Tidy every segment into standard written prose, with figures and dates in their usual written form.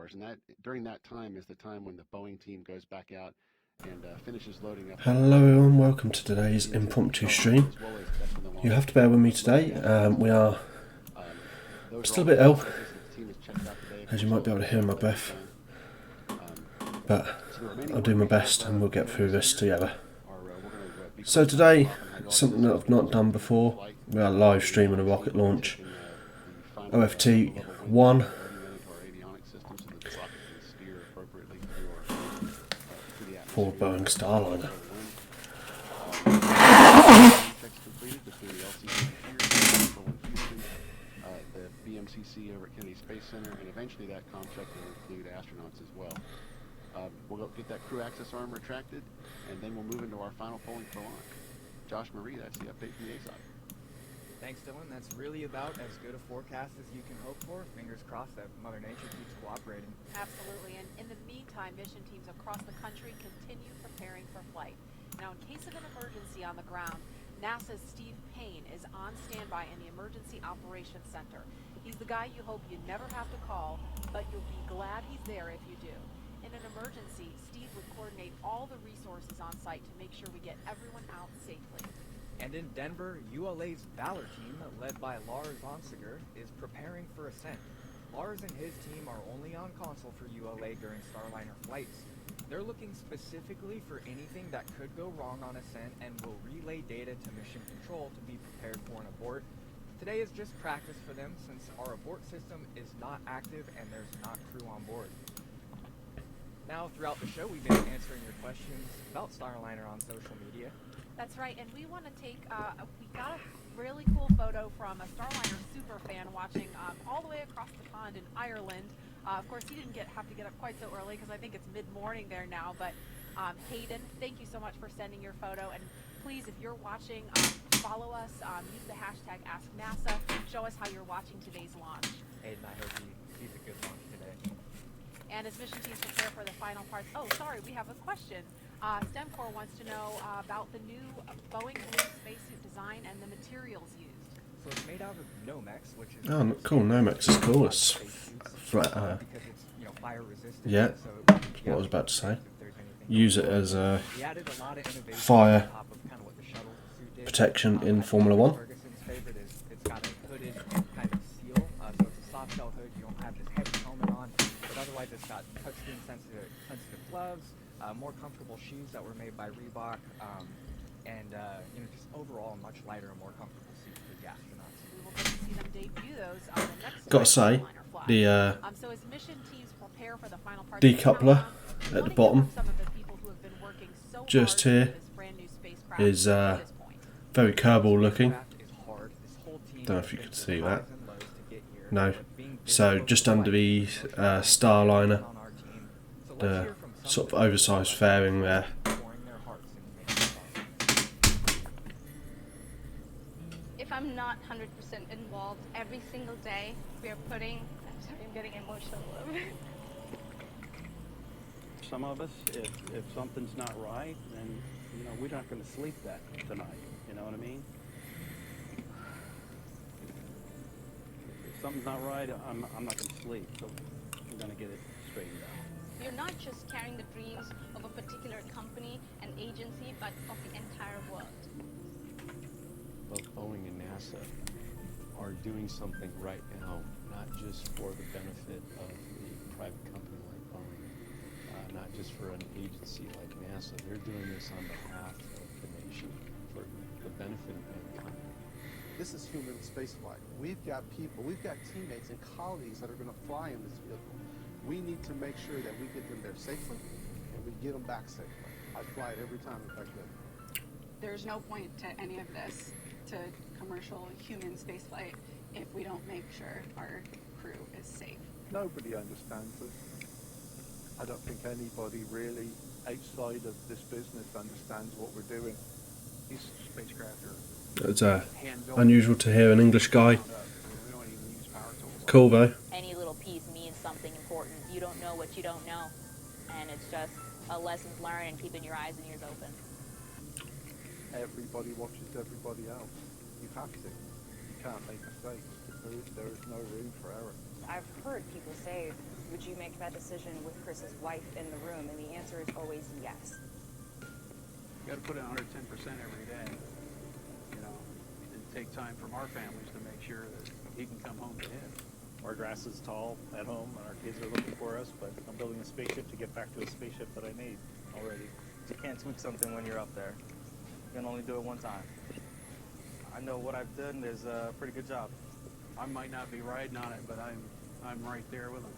hours, and that during that time is the time when the Boeing team goes back out and finishes loading up. Hello everyone, welcome to today's impromptu stream. You have to bear with me today. We are still a bit ill, as you might be able to hear in my breath, but I'll do my best and we'll get through this together. So today, something that I've not done before, we are live streaming a rocket launch, OFT 1. For Boeing Starliner. The BMCC over at Kennedy Space Center, and eventually that comm check will include astronauts as well. We'll get that crew access arm retracted, and then we'll move into our final polling for launch. Josh Marie, that's the update from the ASOC. Thanks, Dylan. That's really about as good a forecast as you can hope for. Fingers crossed that Mother Nature keeps cooperating. Absolutely. And in the meantime, mission teams across the country continue preparing for flight. Now, in case of an emergency on the ground, NASA's Steve Payne is on standby in the Emergency Operations Center. He's the guy you hope you never have to call, but you'll be glad he's there if you do. In an emergency, Steve would coordinate all the resources on site to make sure we get everyone out safely. And in Denver, ULA's Valor team, led by Lars Onsiger, is preparing for ascent. Lars and his team are only on console for ULA during Starliner flights. They're looking specifically for anything that could go wrong on ascent and will relay data to mission control to be prepared for an abort. Today is just practice for them since our abort system is not active and there's not crew on board. Now, throughout the show, we've been answering your questions about Starliner on social media. That's right, and we want to take, we got a really cool photo from a Starliner super fan watching all the way across the pond in Ireland. Of course, he didn't have to get up quite so early because I think it's mid-morning there now, but Hayden, thank you so much for sending your photo, and please, if you're watching, follow us, use the hashtag AskNASA, show us how you're watching today's launch. Hayden, I hope he sees a good launch today. And as mission teams prepare for the final parts, oh, sorry, we have a question. STEM Corps wants to know about the new Boeing Blue spacesuit design and the materials used. So it's made out of Nomex, which is cool. Nomex is cool. It's flat. because it's fire resistant. Yeah, so that's what I was about to say. Use it as a fire protection in Formula One. Ferguson's favorite is it's got a hooded kind of seal, so it's a soft shell hood. You don't have this heavy helmet on, but otherwise it's got touchscreen sensitive gloves, more comfortable shoes that were made by Reebok, and just overall a much lighter and more comfortable seat for the astronauts. We will get to see them debut those on the next Gotta say, the so as mission teams prepare for the final part decoupler at the bottom, some of the people who have been working so just hard here, on this brand new spacecraft is to this point. very Kerbal looking. Don't Don't know if you can see that. No. So just under the Starliner, the sort of oversized fairing there. If I'm not 100% involved every single day, we are putting, I'm sorry, I'm getting emotional. Some of us, if something's not right, then, we're not going to sleep that tonight. You know what I mean? If something's not right, I'm not going to sleep. So we're going to get it straightened out. We're not just carrying the dreams of a particular company and agency, but of the entire world. Both Boeing and NASA are doing something right now, not just for the benefit of the private company like Boeing, not just for an agency like NASA. They're doing this on behalf of the nation for the benefit of mankind. This is human spaceflight. We've got people, we've got teammates and colleagues that are going to fly in this vehicle. We need to make sure that we get them there safely and we get them back safely. I fly it every time if I could. There's no point to any of this, to commercial human spaceflight, if we don't make sure our crew is safe. Nobody understands us. I don't think anybody really outside of this business understands what we're doing. These spacecraft are It's unusual to hear an English guy. Cool though. Any little piece means something important. You don't know what you don't know. And it's just a lessons learned and keeping your eyes and ears open. Everybody watches everybody else. You have to. You can't make mistakes. There is no room for error. I've heard people say would you make that decision with Chris's wife in the room? And the answer is always yes. You got to put in 110% every day, you know, and take time from our families to make sure that he can come home to him. Our grass is tall at home, and our kids are looking for us, but I'm building a spaceship to get back to a spaceship that I made already. You can't tweak something when you're up there. You can only do it one time. I know what I've done is a pretty good job. I might not be riding on it, but I'm right there with him.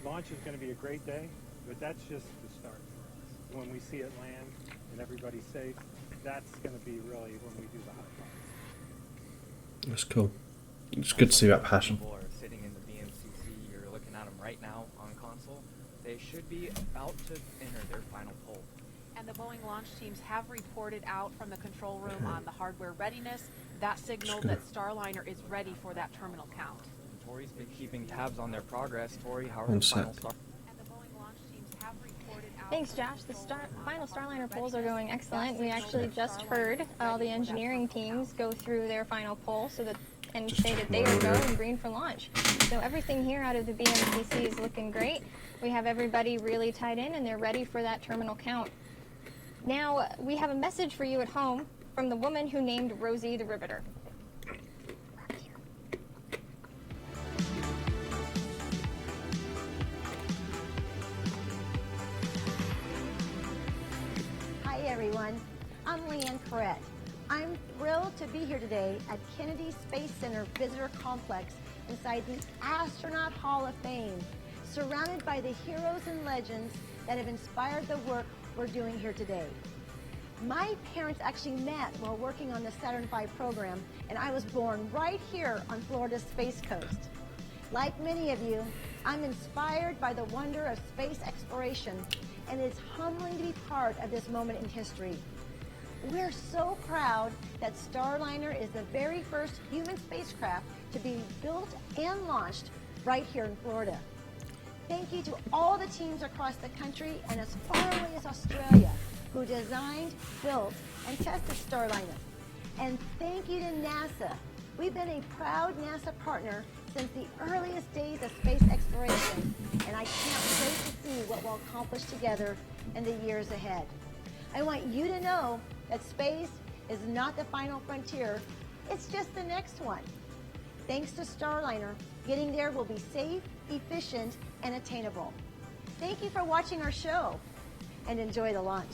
Launch is going to be a great day, but that's just the start for us. When we see it land and everybody's safe, that's going to be really when we do the high five. That's cool. It's good to see that passion. People are sitting in the BMCC. You're looking at them right now on console. They should be about to enter their final poll. And the Boeing launch teams have reported out from the control room on the hardware readiness. That signaled that Starliner is ready for that terminal count. And Tori's been keeping tabs on their progress. Tori, how are One the final sec. start? And the Boeing launch teams have reported out. Thanks, Josh. The final Starliner polls are going excellent. We actually just heard all the engineering teams go through their final poll and say that they are go and green for launch. So everything here out of the BMCC is looking great. We have everybody really tied in, and they're ready for that terminal count. Now, we have a message for you at home from the woman who named Rosie the Riveter. Hi everyone, I'm Leanne Corrett. I'm thrilled to be here today at Kennedy Space Center Visitor Complex inside the Astronaut Hall of Fame, surrounded by the heroes and legends that have inspired the work we're doing here today. My parents actually met while working on the Saturn V program, and I was born right here on Florida's Space Coast. Like many of you, I'm inspired by the wonder of space exploration, and it's humbling to be part of this moment in history. We're so proud that Starliner is the very first human spacecraft to be built and launched right here in Florida. Thank you to all the teams across the country and as far away as Australia who designed, built, and tested Starliner. And thank you to NASA. We've been a proud NASA partner since the earliest days of space exploration, and I can't wait to see what we'll accomplish together in the years ahead. I want you to know that space is not the final frontier, it's just the next one. Thanks to Starliner, getting there will be safe, efficient, and attainable. Thank you for watching our show, and enjoy the launch.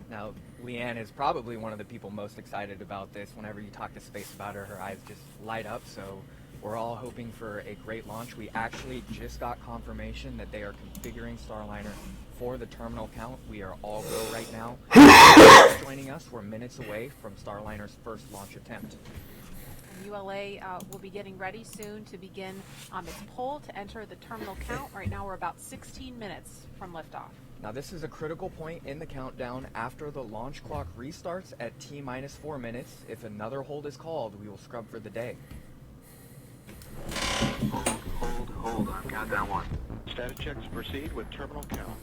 Now, Leanne is probably one of the people most excited about this. Whenever you talk to space about her, her eyes just light up. So we're all hoping for a great launch. We actually just got confirmation that they are configuring Starliner for the terminal count. We are all go right now. Joining us, we're minutes away from Starliner's first launch attempt. ULA will be getting ready soon to begin its poll to enter the terminal count. Right now we're about 16 minutes from liftoff. Now this is a critical point in the countdown. After the launch clock restarts at T-4 minutes, if another hold is called, we will scrub for the day. Hold on. Countdown 1. Status checks proceed with terminal count.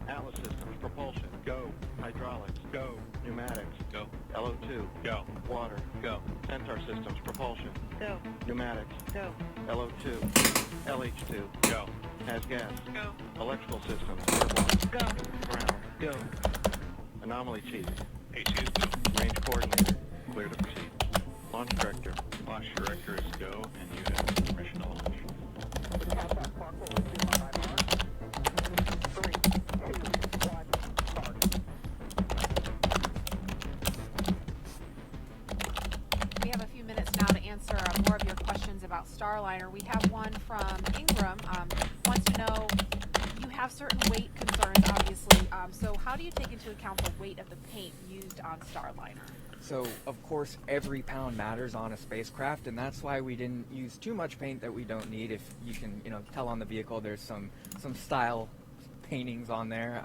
Atlas systems, propulsion, go. Hydraulics, go. Pneumatics, go. LO2, go. Water, go. Centaur systems, propulsion, go. Pneumatics, go. LO2, LH2, go. Has gas, go. Electrical systems, airborne, go. Ground, go. Anomaly chief, A2, go. Range coordinator, clear to proceed. Launch director. Launch director is go, and you have permission to launch. We have a few minutes now to answer more of your questions about Starliner. We have one from Ingram. Wants to know, you have certain weight concerns, obviously. So how do you take into account the weight of the paint used on Starliner? So, of course, every pound matters on a spacecraft, and that's why we didn't use too much paint that we don't need. If you can, tell on the vehicle, there's some style paintings on there.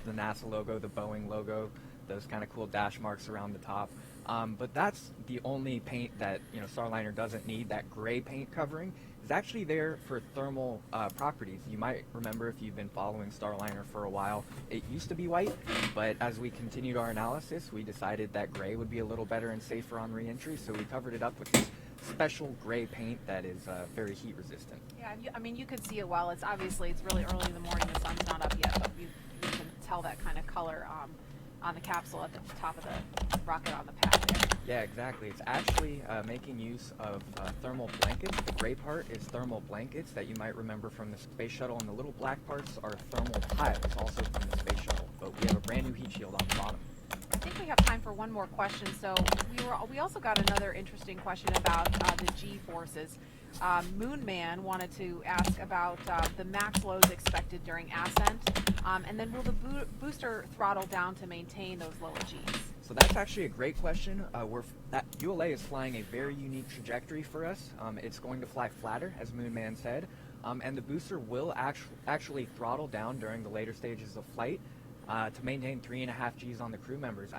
The NASA logo, the Boeing logo, those kind of cool dash marks around the top. But that's the only paint that Starliner doesn't need. That gray paint covering is actually there for thermal properties. You might remember if you've been following Starliner for a while, it used to be white, but as we continued our analysis, we decided that gray would be a little better and safer on re-entry, so we covered it up with this special gray paint that is very heat resistant. Yeah, I mean, you can see it well. It's obviously, it's really early in the morning. The sun's not up yet, but you can tell that kind of color on the capsule at the top of the rocket on the pad there. Yeah, exactly. It's actually making use of thermal blankets. The gray part is thermal blankets that you might remember from the space shuttle, and the little black parts are thermal tiles, also from the space shuttle. But we have a brand new heat shield on the bottom. I think we have time for one more question. So we also got another interesting question about the G forces. Moon Man wanted to ask about the max loads expected during ascent, and then will the booster throttle down to maintain those lower Gs? So that's actually a great question. That ULA is flying a very unique trajectory for us. It's going to fly flatter, as Moon Man said, and the booster will actually throttle down during the later stages of flight to maintain 3.5 Gs on the crew members.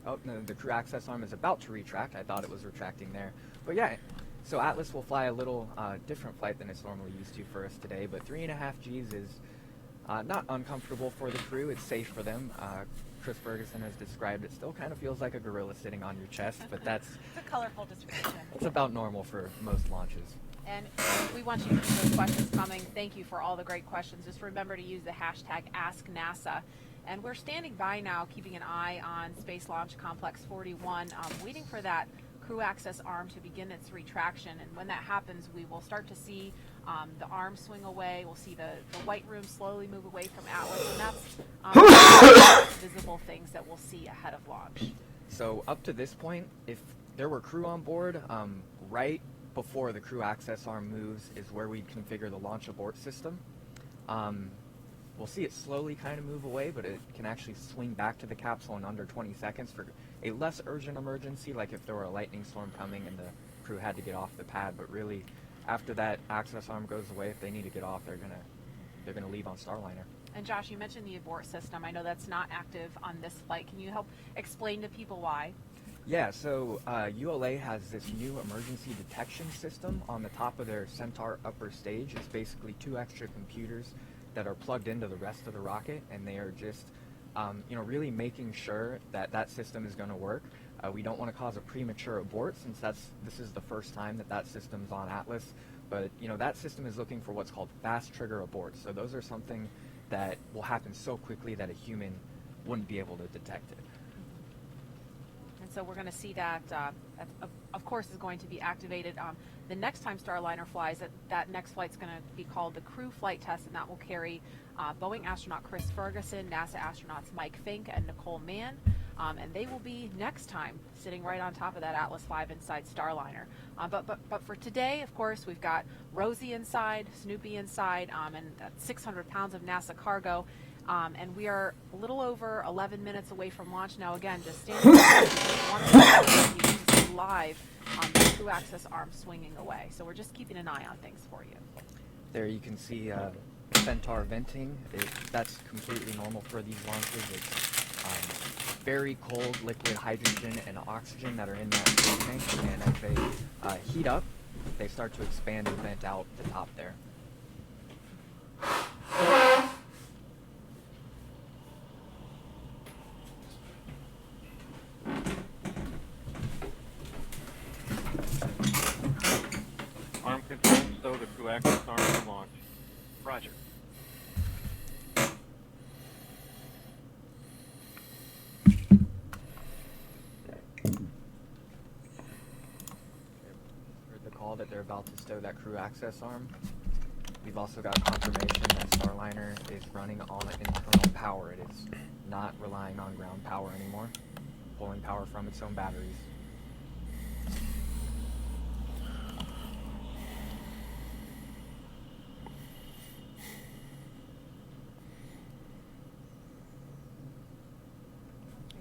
Oh, no, the crew access arm is about to retract. I thought it was retracting there. But yeah, so Atlas will fly a little different flight than it's normally used to for us today, but 3.5 Gs is not uncomfortable for the crew. It's safe for them. Chris Ferguson has described it. Still kind of feels like a gorilla sitting on your chest, but that's it's a colorful description. It's about normal for most launches. And we want you to keep those questions coming. Thank you for all the great questions. Just remember to use the hashtag AskNASA. And we're standing by now, keeping an eye on Space Launch Complex 41, waiting for that crew access arm to begin its retraction. And when that happens, we will start to see the arm swing away. We'll see the white room slowly move away from Atlas, and that's visible things that we'll see ahead of launch. So up to this point, if there were crew on board, right before the crew access arm moves is where we configure the launch abort system. We'll see it slowly kind of move away, but it can actually swing back to the capsule in under 20 seconds for a less urgent emergency, like if there were a lightning storm coming and the crew had to get off the pad. But really, after that access arm goes away, if they need to get off, they're gonna leave on Starliner. And Josh, you mentioned the abort system. I know that's not active on this flight. Can you help explain to people why? Yeah, so ULA has this new emergency detection system on the top of their Centaur upper stage. It's basically 2 extra computers that are plugged into the rest of the rocket, and they are just really making sure that that system is going to work. We don't want to cause a premature abort, since this is the first time that system's on Atlas, but that system is looking for what's called fast trigger aborts. So those are something that will happen so quickly that a human wouldn't be able to detect it. And so we're going to see that, of course, is going to be activated. The next time Starliner flies, that next flight's going to be called the crew flight test, and that will carry Boeing astronaut Chris Ferguson, NASA astronauts Mike Fink and Nicole Mann, and they will be next time sitting right on top of that Atlas V inside Starliner. But for today, of course, we've got Rosie inside, Snoopy inside, and 600 pounds of NASA cargo. And we are a little over 11 minutes away from launch now. Again, just standing live on the crew access arm swinging away. So we're just keeping an eye on things for you. There you can see Centaur venting. That's completely normal for these launches. It's very cold liquid hydrogen and oxygen that are in that tank, and as they heat up, they start to expand and vent out the top there. Arm control, stow the crew access arm for launch. Roger. Heard the call that they're about to stow that crew access arm. We've also got confirmation that Starliner is running on internal power. It is not relying on ground power anymore, pulling power from its own batteries.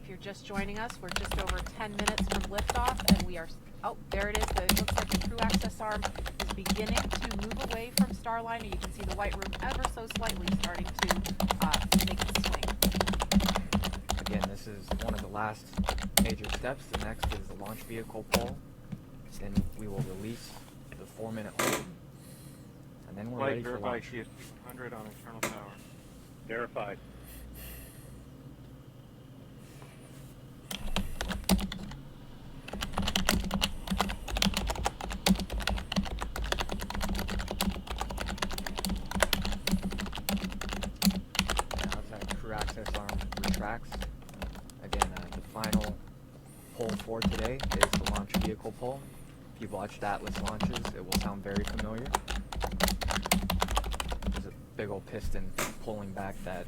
If you're just joining us, we're just over 10 minutes from liftoff, and we are, oh, there it is. It looks like the crew access arm is beginning to move away from Starliner. You can see the white room ever so slightly starting to make its swing. Again, this is one of the last major steps. The next is the launch vehicle pull. Then we will release the 4-minute hold, and then we're ready for launch. Verify CST 100 on internal power. Verified. poll for today is the launch vehicle poll. If you've watched Atlas launches, it will sound very familiar. There's a big old piston pulling back that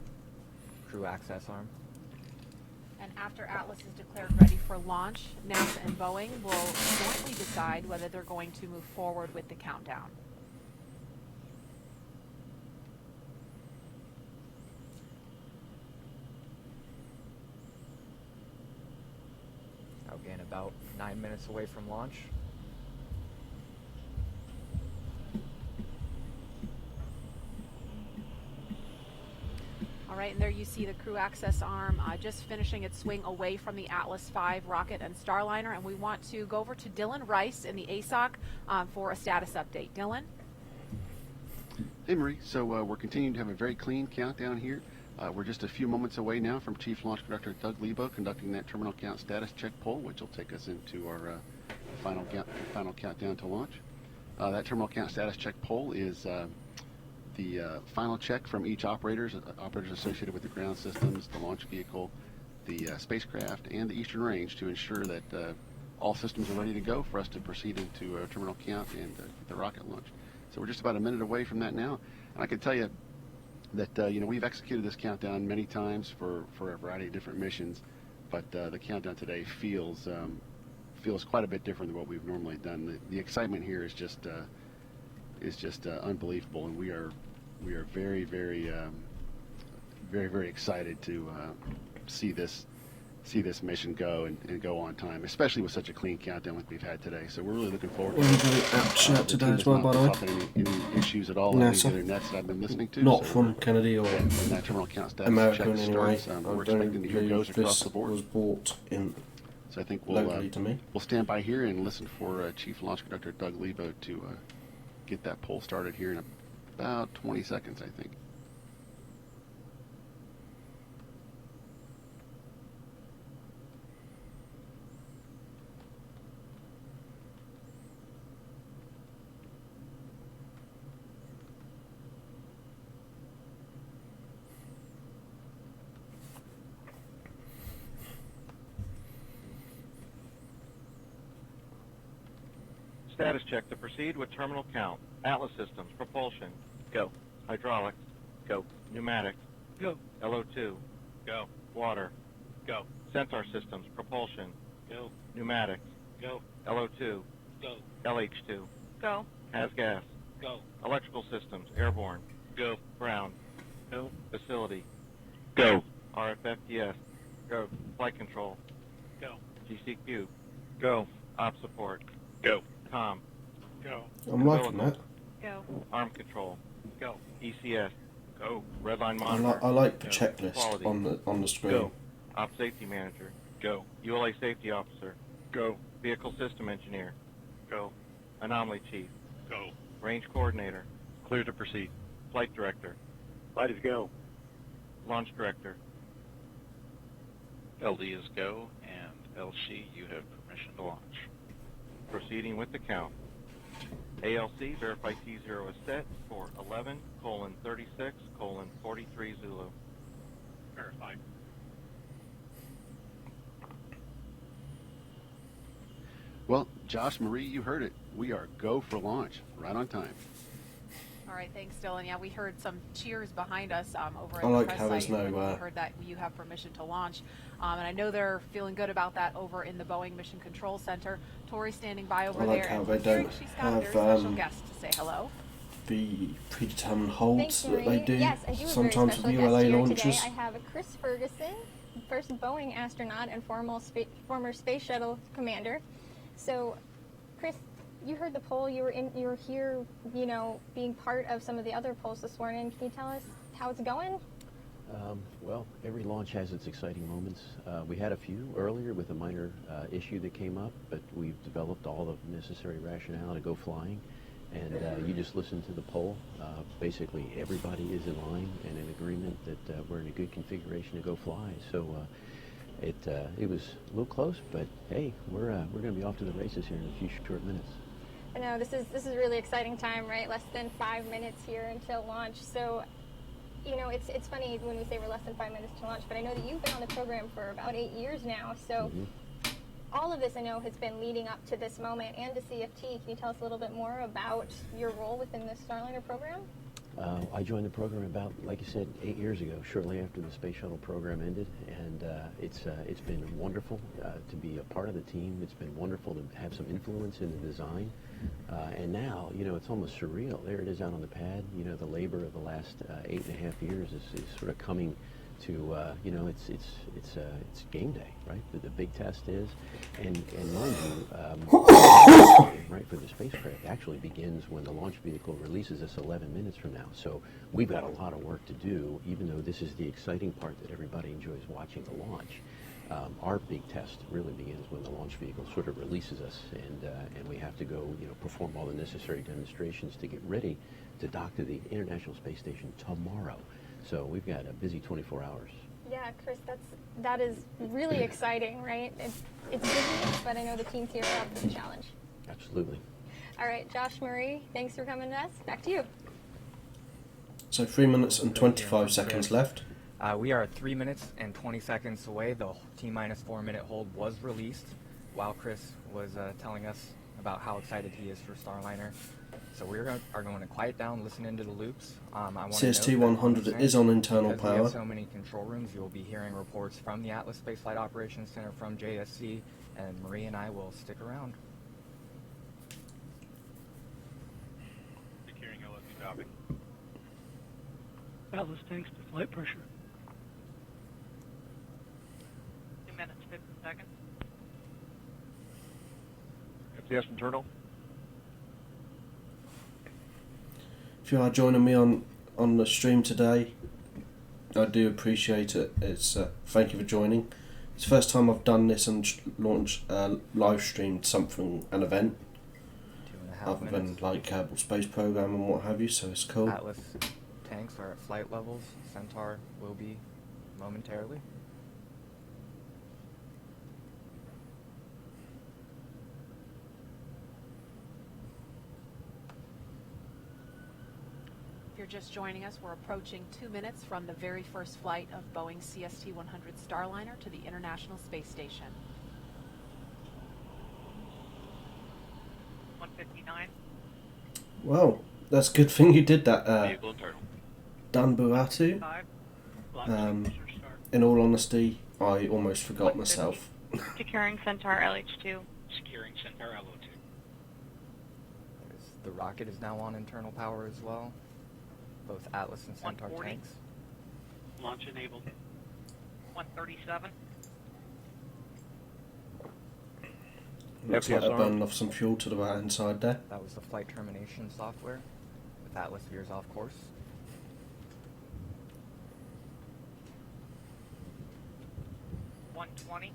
crew access arm. And after Atlas is declared ready for launch, NASA and Boeing will jointly decide whether they're going to move forward with the countdown. Again, about 9 minutes away from launch. All right, and there you see the crew access arm just finishing its swing away from the Atlas V rocket and Starliner, and we want to go over to Dylan Rice in the ASOC for a status update. Dylan? Hey Marie, so we're continuing to have a very clean countdown here. We're just a few moments away now from Chief Launch Conductor Doug Lebo conducting that terminal count status check poll, which will take us into our final countdown to launch. That terminal count status check poll is the final check from each operators associated with the ground systems, the launch vehicle, the spacecraft, and the Eastern Range to ensure that all systems are ready to go for us to proceed into terminal count and the rocket launch. So we're just about a minute away from that now, and I can tell you that we've executed this countdown many times for a variety of different missions, but the countdown today feels quite a bit different than what we've normally done. The excitement here is just unbelievable, and we are very, very, very excited to see this mission go and go on time, especially with such a clean countdown like we've had today. So we're really looking forward to it. We've got an app chat today as well, by the way. Any issues at all on any of the other nets that I've been listening to? Not from Kennedy or when that terminal count status America check in any way. starts, we're expecting to hear goes across the board. Was bought in so I think locally to me. We'll stand by here and listen for Chief Launch Conductor Doug Lebo to get that poll started here in about 20 seconds, I think. Status check to proceed with terminal count. Atlas systems, propulsion, go. Hydraulics, go. Pneumatics, Go. LO2, Go. water, Go. sensor systems, propulsion, Go. pneumatics, Go. LO2, Go. LH2, Go. has gas, Go. electrical systems, airborne, Go. ground, Go. facility, Go. RFFDS, go. Flight control, Go. GCQ, Go. op support, Go. com, Go. I'm liking that. Go. arm control, Go. ECS, Go. redline I monitor, like the Go. checklist Quality. on the screen. Go. Op safety manager, Go. ULA safety officer, Go. vehicle system engineer, Go. anomaly chief, Go. range coordinator, Clear to proceed. flight director, Light is go. launch director, LD is go, and LC, you have permission to launch. proceeding with the count. ALC, verify T0 is set for 11:36:43 Zulu. Verified. Well, Josh, Marie, you heard it. We are go for launch, right on time. All right, thanks, Dylan. Yeah, we heard some cheers behind us over at I the like press how there's site no, when we heard that you have permission to launch. And I know they're feeling good about that over in the Boeing Mission Control Center. Tori's standing by over I like there. how and they hearing don't she's got a have, very special guest to say hello. the predetermined holds Thanks, that they Marie. do Yes, I do have a sometimes very with special ULA guest here launches. today. I have Chris Ferguson, first Boeing astronaut and former space shuttle commander. So, Chris, you heard the poll. You were here, being part of some of the other polls this morning. Can you tell us how it's going? Well, every launch has its exciting moments. We had a few earlier with a minor issue that came up, but we've developed all the necessary rationale to go flying. And you just listen to the poll. Basically, everybody is in line and in agreement that we're in a good configuration to go fly. So it was a little close, but hey, we're going to be off to the races here in a few short minutes. I know this is a really exciting time, right? Less than 5 minutes here until launch. So, it's funny when we say we're less than 5 minutes to launch, but I know that you've been on the program for about 8 years now. So, all of this, I know, has been leading up to this moment and to CFT. Can you tell us a little bit more about your role within the Starliner program? I joined the program about, like you said, 8 years ago, shortly after the space shuttle program ended, and it's been wonderful to be a part of the team. It's been wonderful to have some influence in the design, and now, you know, it's almost surreal. There it is out on the pad. You know, the labor of the last 8.5 years is sort of coming to, you know, it's game day, right? The big test is, and mind you, right, for the spacecraft actually begins when the launch vehicle releases us 11 minutes from now. So we've got a lot of work to do, even though this is the exciting part that everybody enjoys watching the launch. Our big test really begins when the launch vehicle sort of releases us, and we have to go, you know, perform all the necessary demonstrations to get ready to dock to the International Space Station tomorrow. So we've got a busy 24 hours. Yeah, Chris, that is really exciting, right? It's busy, but I know the team's here up for the challenge. Absolutely. All right, Josh, Marie, thanks for coming to us. Back to you. So 3 minutes and 25 seconds left. We are 3 minutes and 20 seconds away. The T-minus 4 minute hold was released while Chris was telling us about how excited he is for Starliner. So we are going to quiet down, listen into the loops. CST 100 is on internal because power. We have so many control rooms, you will be hearing reports from the Atlas Space Flight Operations Center, from JSC, and Marie and I will stick around. Securing LOT topic. Atlas tanks to flight pressure. 2 minutes, 50 seconds. FTS internal. If you are joining me on the stream today, I do appreciate it. It's thank you for joining. It's the first time I've done this and live streamed something, an event, 2.5 other minutes. than like Kerbal Space Program and what have you. So it's cool. Atlas tanks are at flight levels. Centaur will be momentarily. If you're just joining us, we're approaching 2 minutes from the very first flight of Boeing CST-100 Starliner to the International Space Station. 159. Well, that's a good thing you did that, Vehicle internal. Dan Buatu. 5. In all honesty, I almost forgot myself. Securing Centaur LH2. Securing Centaur LO2. The rocket is now on internal power as well. Both Atlas and Centaur 140. tanks. Launch enabled. 137. Looks like I burned off some fuel to the right hand side there. That was the flight termination software with Atlas veers off course. 120.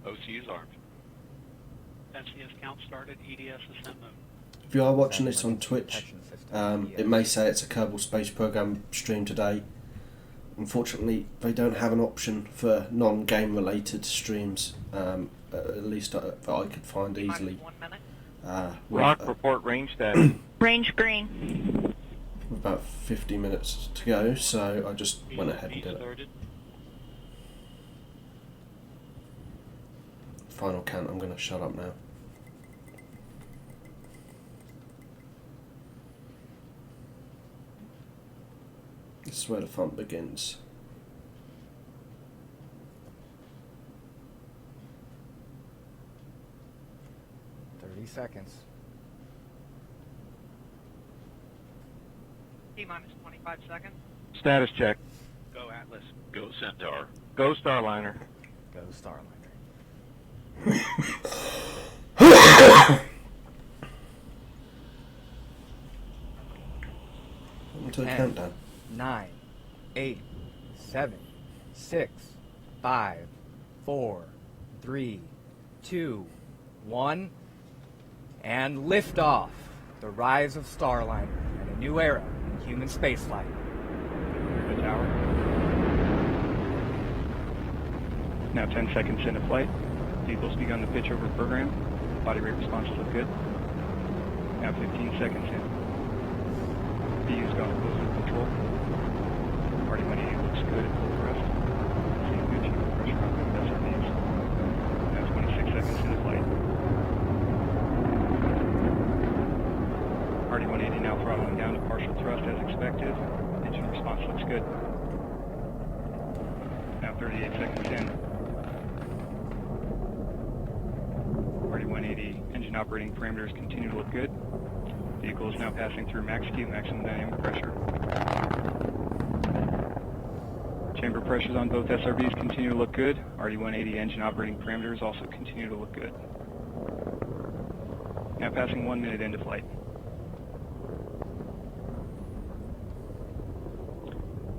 OC is armed. SCS count started. EDS ascent mode. If you are watching this on Twitch, it may say it's a Kerbal Space Program stream today. Unfortunately, they don't have an option for non-game related streams, at least that I could find easily. 1 minute. Rock, report range status. Range green. With about 50 minutes to go, so I just went ahead and did it. Started. Final count, I'm going to shut up now. This is where the fun begins. Seconds. T-minus 25 seconds. Status check. Go Atlas. Go Centaur. Go Starliner. Go Starliner. Until the countdown. 9, 8, 7, 6, 5, 4, 3, 2, 1. And liftoff, the rise of Starliner and a new era in human spaceflight. The tower. Now 10 seconds into flight. Vehicle's begun the pitch over program. Body rate responses look good. Now 15 seconds in. VU's gone close to control. Party money looks good at full thrust. Seeing good fuel pressure on the SRBs. active. Engine response looks good. Now 38 seconds in. RD-180 engine operating parameters continue to look good. Vehicle is now passing through max Q, maximum dynamic pressure. Chamber pressures on both SRBs continue to look good. RD-180 engine operating parameters also continue to look good. Now passing 1 minute into flight.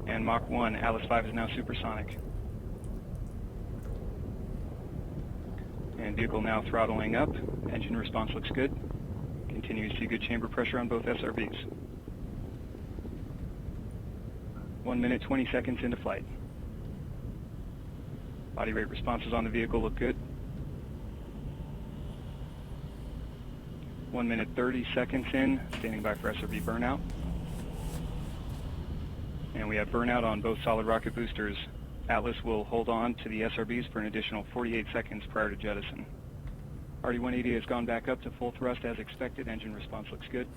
And Mach 1, Atlas 5 is now supersonic. And vehicle now throttling up. Engine response looks good. Continue to see good chamber pressure on both SRBs. 1 minute, 20 seconds into flight. Body rate responses on the vehicle look good. 1 minute, 30 seconds in, standing by for SRB burnout. And we have burnout on both solid rocket boosters. Atlas will hold on to the SRBs for an additional 48 seconds prior to jettison. RD-180 has gone back up to full thrust as expected. Engine response looks good.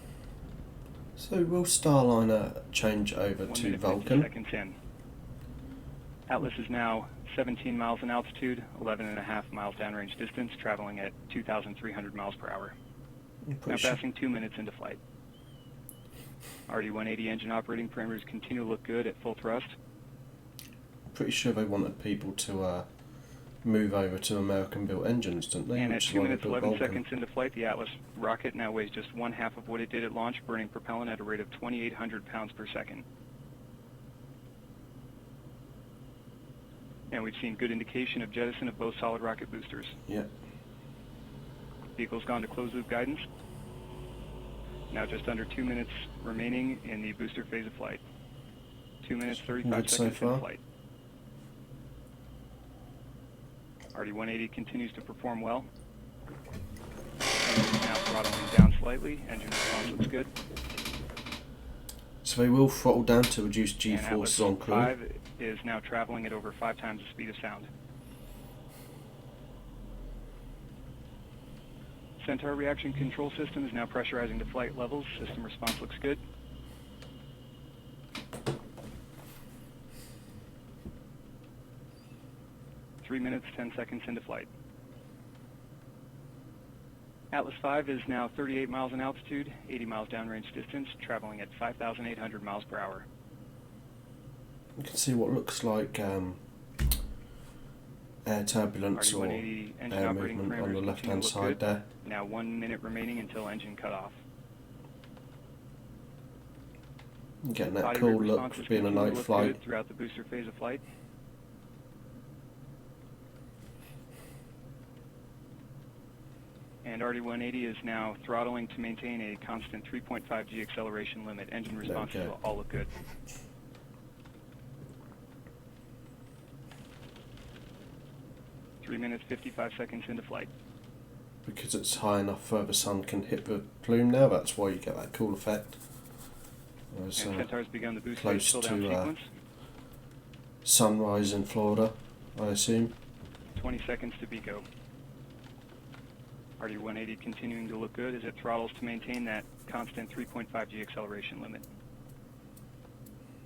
So will Starliner change over 1 to minute, 50 Vulcan? seconds in. Atlas is now 17 miles in altitude, 11.5 miles downrange distance, traveling at 2,300 miles per hour. Now passing 2 minutes into flight. RD-180 engine operating parameters continue to look good at full thrust. Pretty sure they wanted people to move over to American-built engines, didn't they? And at Which is 2 why they minutes, built 11 Vulcan. seconds into flight, the Atlas rocket now weighs just 1/2 of what it did at launch, burning propellant at a rate of 2,800 pounds per second. And we've seen good indication of jettison of both solid rocket boosters. Yeah. Vehicle's gone to closed loop guidance. Now just under 2 minutes remaining in the booster phase of flight. 2 minutes, 35 Good so seconds far. in flight. RD-180 continues to perform well. Engine now throttling down slightly. Engine response looks good. So they will throttle down to reduce And G-forces Atlas on crew. 5 is now traveling at over 5 times the speed of sound. Centaur reaction control system is now pressurizing to flight levels. System response looks good. Three minutes, 10 seconds into flight. Atlas 5 is now 38 miles in altitude, 80 miles downrange distance, traveling at 5,800 miles per hour. You can see what looks like air turbulence or RD-180 engine air operating movement on the parameters left-hand continue to look side good. there. Now 1 minute remaining until engine cutoff. You're getting that Body cool rate look responses for being a continue to night look flight. good throughout the booster phase of flight. And RD-180 is now throttling to maintain a constant 3.5 G acceleration limit. Engine responses go. will all look good. Three minutes, 55 seconds into flight. Because it's high enough where the sun can hit the plume now, that's why you get that cool effect. Whereas, And Centaur's begun the boost phase close still down to sequence. sunrise in Florida, I assume. 20 seconds to BECO. RD-180 continuing to look good as it throttles to maintain that constant 3.5 G acceleration limit.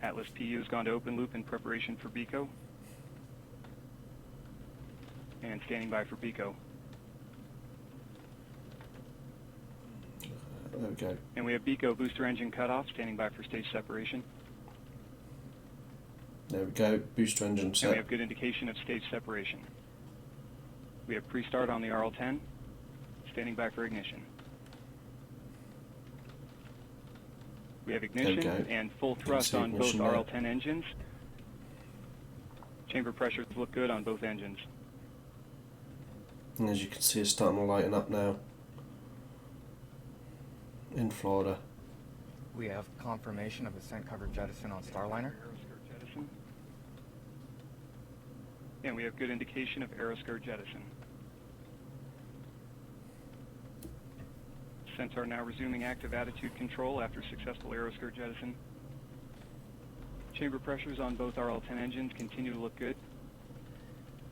Atlas PU has gone to open loop in preparation for BECO. And standing by for BECO. There we go. And we have BECO booster engine cutoff, standing by for stage separation. There we go. Booster engine And we set. have good indication of stage separation. We have pre-start on the RL-10, standing by for ignition. We have ignition go. and full thrust see on both ignition there. RL-10 engines. Chamber pressures look good on both engines. And as you can see, it's starting to lighten up now in Florida. We have confirmation of ascent cover jettison on Starliner. Aeroskirt jettison. And we have good indication of aeroskirt jettison. Centaur now resuming active attitude control after successful aeroskirt jettison. Chamber pressures on both RL-10 engines continue to look good.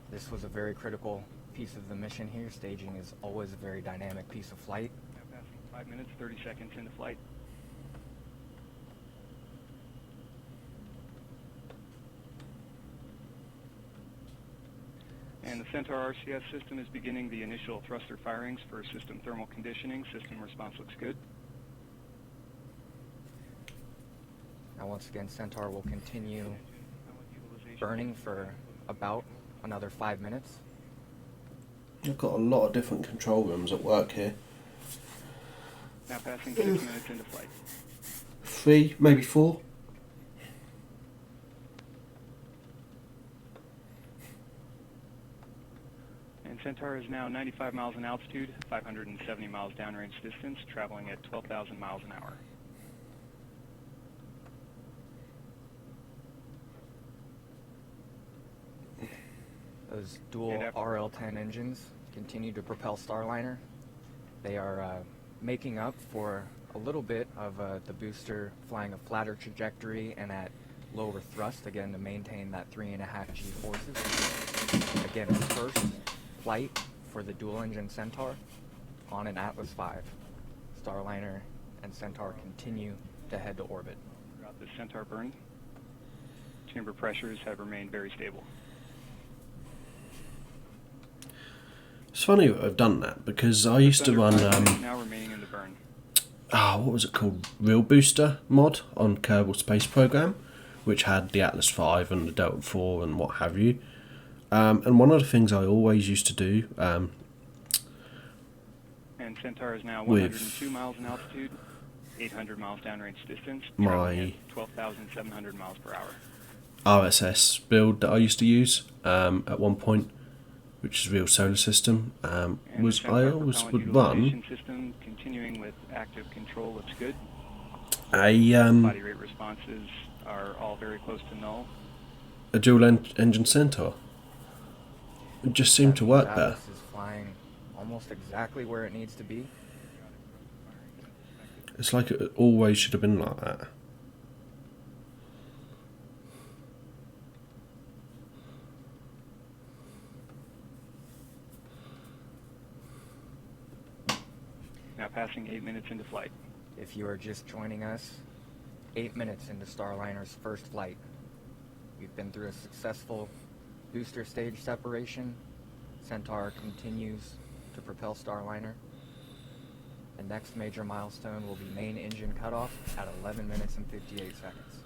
This was a very critical piece of the mission here. Staging is always a very dynamic piece of flight. Now passing 5 minutes, 30 seconds into flight. And the Centaur RCS system is beginning the initial thruster firings for system thermal conditioning. System response looks good. Now once again, Centaur will continue burning for about another 5 minutes. I've got a lot of different control rooms at work here. Now passing 6 minutes into flight. 3, maybe 4. And Centaur is now 95 miles in altitude, 570 miles downrange distance, traveling at 12,000 miles an hour. Those dual RL-10 engines continue to propel Starliner. They are making up for a little bit of the booster flying a flatter trajectory and at lower thrust, again to maintain that 3.5 G forces. Again, first flight for the dual-engine Centaur on an Atlas V. Starliner and Centaur continue to head to orbit. Throughout the Centaur burn, chamber pressures have remained very stable. It's funny that I've done that because I used to run now remaining in the burn. what was it called? Real Booster mod on Kerbal Space Program, which had the Atlas V and the Delta IV and what have you. And one of the things I always used to do and Centaur is now 102 miles in altitude, 800 miles downrange distance, my 12,700 miles per hour. RSS build that I used to use at one point, which is Real Solar System, was I always would run system continuing with active control looks good. A body rate responses are all very close to null. A dual engine Centaur. It just seemed to work better. Atlas is flying almost exactly where it needs to be. It's like it always should have been like that. Now passing 8 minutes into flight. If you are just joining us, 8 minutes into Starliner's first flight. We've been through a successful booster stage separation. Centaur continues to propel Starliner. The next major milestone will be main engine cutoff at 11 minutes and 58 seconds.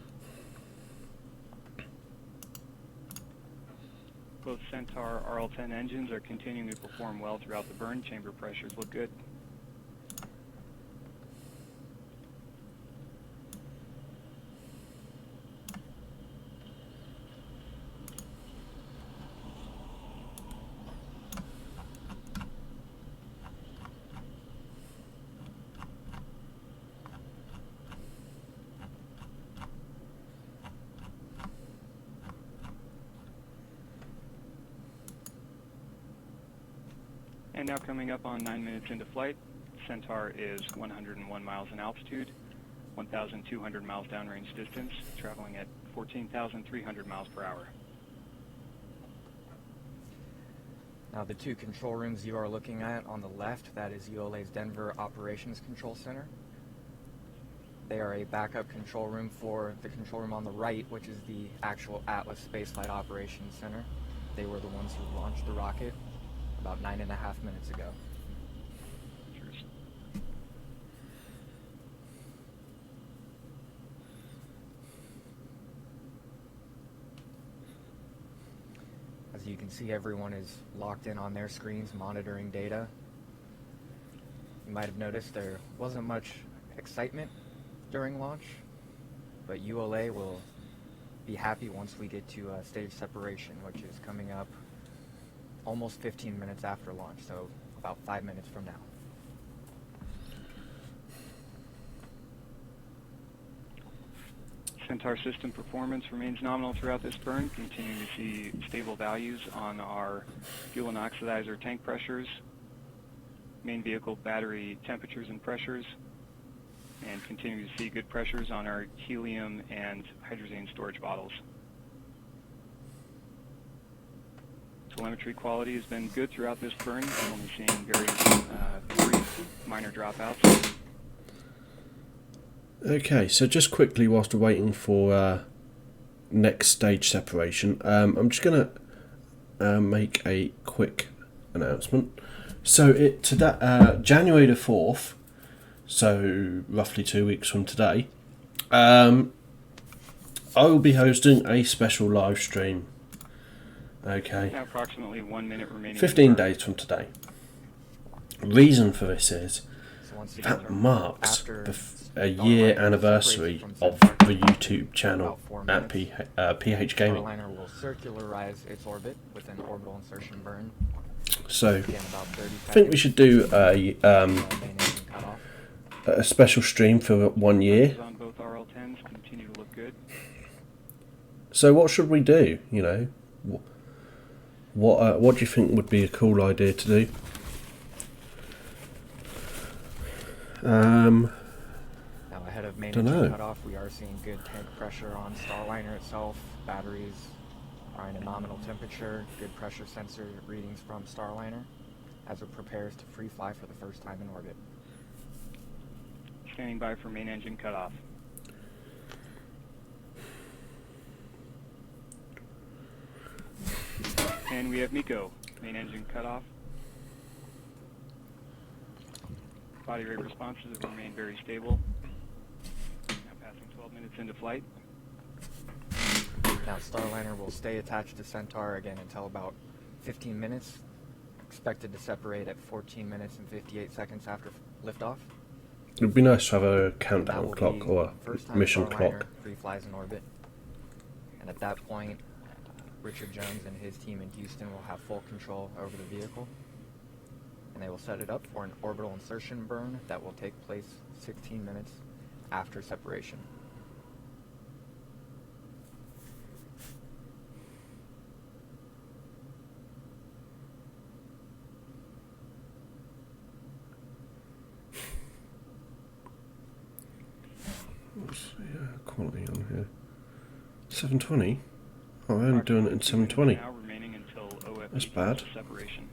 Both Centaur RL-10 engines are continuing to perform well throughout the burn. Chamber pressures look good. And now coming up on 9 minutes into flight, Centaur is 101 miles in altitude, 1,200 miles downrange distance, traveling at 14,300 miles per hour. Now the two control rooms you are looking at on the left, that is ULA's Denver Operations Control Center. They are a backup control room for the control room on the right, which is the actual Atlas Spaceflight Operations Center. They were the ones who launched the rocket about 9.5 minutes ago. As you can see, everyone is locked in on their screens monitoring data. You might have noticed there wasn't much excitement during launch, but ULA will be happy once we get to stage separation, which is coming up almost 15 minutes after launch, so about 5 minutes from now. Centaur system performance remains nominal throughout this burn, continuing to see stable values on our fuel and oxidizer tank pressures, main vehicle battery temperatures and pressures, and continuing to see good pressures on our helium and hydrazine storage bottles. Telemetry quality has been good throughout this burn. I'm only seeing very brief minor dropouts. Okay, so just quickly whilst we're waiting for next stage separation, I'm just going to make a quick announcement. So today, January the 4th, so roughly 2 weeks from today, I will be hosting a special live stream. Okay. Now approximately 1 minute remaining. 15 days from today. Reason for this is that marks a year anniversary of the YouTube channel at PH Gaming. Starliner will circularize its orbit with an orbital insertion burn. So, I think we should do a special stream for 1 year. On both RL10s continue to look good. So, what should we do? You know, what do you think would be a cool idea to do? Now ahead of main engine cutoff, we are seeing good tank pressure on Starliner itself. Batteries are in a nominal temperature. Good pressure sensor readings from Starliner as it prepares to free fly for the first time in orbit. Standing by for main engine cutoff. And we have Miko. Main engine cutoff. Body rate responses have remained very stable. Now passing 12 minutes into flight. Now Starliner will stay attached to Centaur again until about 15 minutes. Expected to separate at 14 minutes and 58 seconds after liftoff. It would be nice to have a countdown clock or a mission clock. Free flies in orbit. And at that point, Richard Jones and his team in Houston will have full control over the vehicle. And they will set it up for an orbital insertion burn that will take place 16 minutes after separation. What's the quality on here? 720? Oh, I'm only doing it in 720. That's bad. Separation.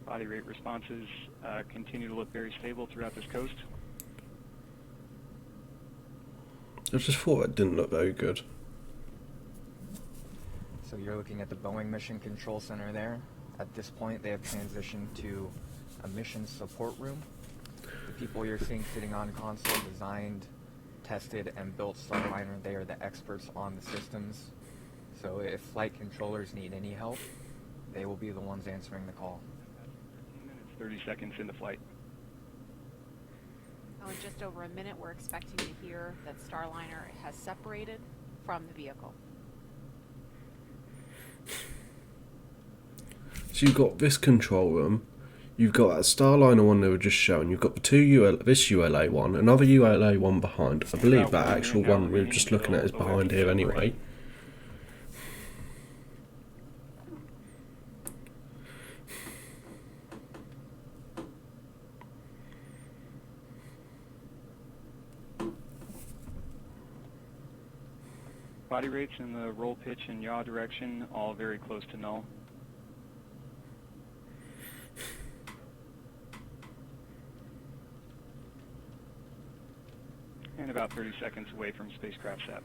Body rate responses continue to look very stable throughout this coast. I just thought it didn't look very good. So you're looking at the Boeing Mission Control Center there. At this point, they have transitioned to a mission support room. The people you're seeing sitting on console designed, tested, and built Starliner. They are the experts on the systems. So if flight controllers need any help, they will be the ones answering the call. 30 seconds into flight. Now in just over a minute, we're expecting to hear that Starliner has separated from the vehicle. So you've got this control room, you've got that Starliner one they were just showing, you've got the this ULA one, another ULA one behind. I believe that actual one we were just looking at is behind here anyway. Body rates in the roll, pitch, and yaw direction, all very close to null. And about 30 seconds away from spacecraft set.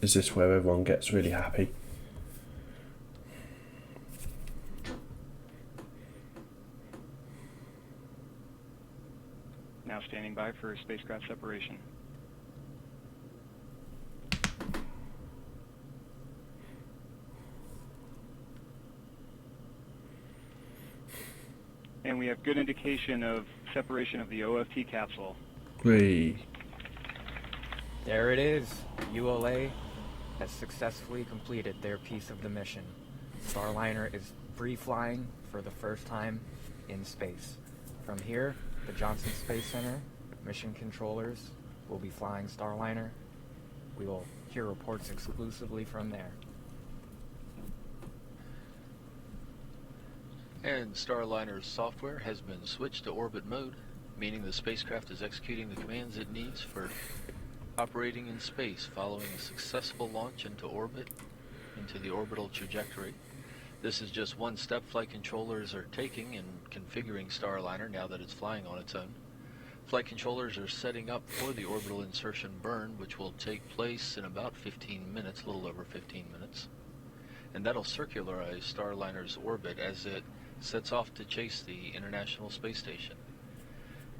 Is this where everyone gets really happy? Now standing by for spacecraft separation. And we have good indication of separation of the OFT capsule. Whee. There it is. ULA has successfully completed their piece of the mission. Starliner is free flying for the first time in space. From here, the Johnson Space Center mission controllers will be flying Starliner. We will hear reports exclusively from there. And Starliner's software has been switched to orbit mode, meaning the spacecraft is executing the commands it needs for operating in space following a successful launch into orbit, into the orbital trajectory. This is just one step flight controllers are taking in configuring Starliner now that it's flying on its own. Flight controllers are setting up for the orbital insertion burn, which will take place in about 15 minutes, a little over 15 minutes. And that'll circularize Starliner's orbit as it sets off to chase the International Space Station.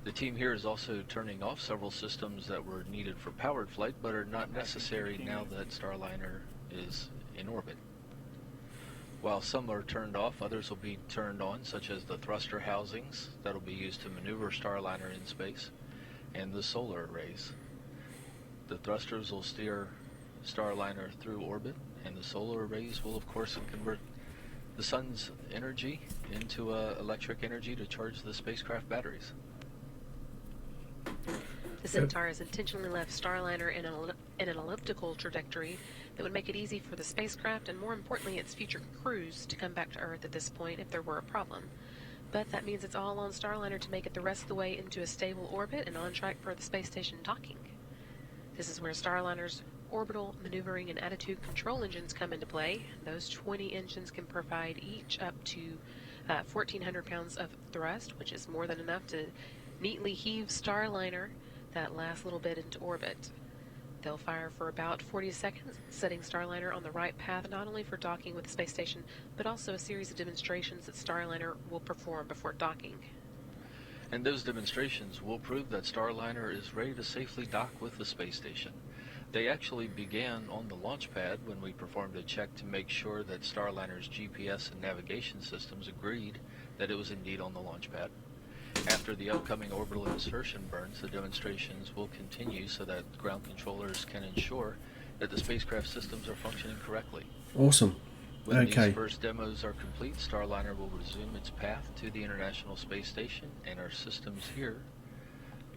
The team here is also turning off several systems that were needed for powered flight but are not necessary now that Starliner is in orbit. While some are turned off, others will be turned on, such as the thruster housings that will be used to maneuver Starliner in space, and the solar arrays. The thrusters will steer Starliner through orbit, and the solar arrays will of course convert the sun's energy into electric energy to charge the spacecraft batteries. The Centaur has intentionally left Starliner in an elliptical trajectory that would make it easy for the spacecraft and, more importantly, its future crews to come back to Earth at this point if there were a problem. But that means it's all on Starliner to make it the rest of the way into a stable orbit and on track for the space station docking. This is where Starliner's orbital maneuvering and attitude control engines come into play. Those 20 engines can provide each up to 1,400 pounds of thrust, which is more than enough to neatly heave Starliner that last little bit into orbit. They'll fire for about 40 seconds, setting Starliner on the right path not only for docking with the space station, but also a series of demonstrations that Starliner will perform before docking. And those demonstrations will prove that Starliner is ready to safely dock with the space station. They actually began on the launch pad when we performed a check to make sure that Starliner's GPS and navigation systems agreed that it was indeed on the launch pad. After the upcoming orbital insertion burns, the demonstrations will continue so that ground controllers can ensure that the spacecraft systems are functioning correctly. Awesome. When Okay. these first demos are complete, Starliner will resume its path to the International Space Station, and our systems here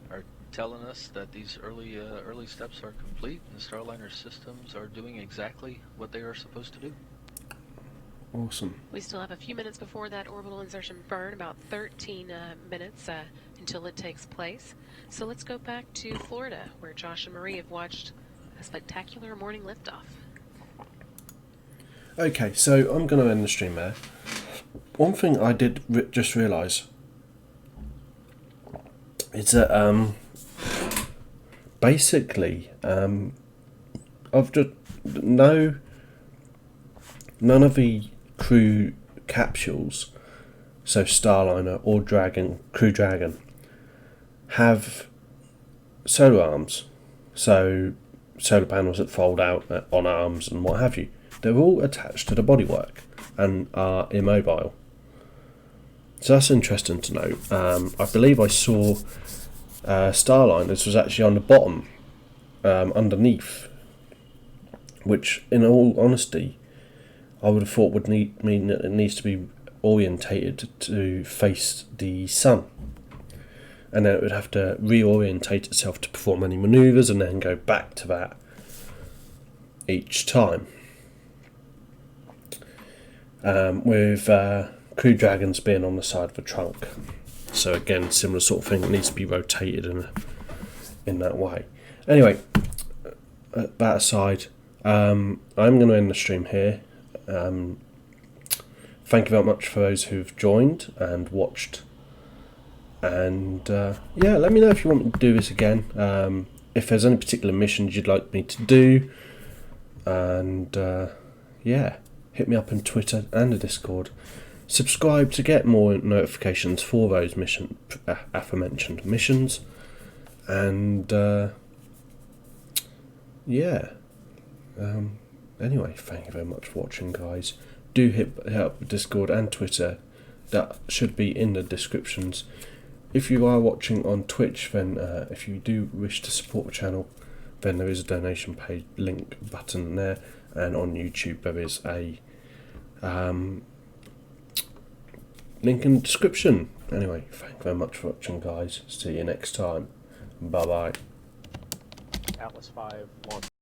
are telling us that these early steps are complete, and the Starliner systems are doing exactly what they are supposed to do. Awesome. We still have a few minutes before that orbital insertion burn, about 13 minutes until it takes place. So let's go back to Florida, where Josh and Marie have watched a spectacular morning liftoff. Okay, so I'm going to end the stream there. One thing I did just realise is that basically I've just none of the crew capsules, so Starliner or Crew Dragon, have solar arms, so solar panels that fold out on arms and what have you. They're all attached to the bodywork and are immobile. So that's interesting to know. I believe I saw Starliner's was actually on the bottom, underneath, which in all honesty I would have thought would mean that it needs to be orientated to face the sun, and then it would have to reorientate itself to perform any manoeuvres and then go back to that each time. With Crew Dragons being on the side of the trunk, so again similar sort of thing, it needs to be rotated in that way. Anyway, that aside, I'm going to end the stream here. Thank you very much for those who've joined and watched, and yeah, let me know if you want me to do this again, if there's any particular missions you'd like me to do, and yeah, hit me up on Twitter and the Discord. Subscribe to get more notifications for those aforementioned missions, and yeah, anyway, thank you very much for watching, guys. Do hit up the Discord and Twitter. That should be in the descriptions. If you are watching on Twitch, then if you do wish to support the channel, then there is a donation page link button there, and on YouTube there is a link in the description. Anyway, thank you very much for watching, guys. See you next time. Bye bye. Atlas 5 launch.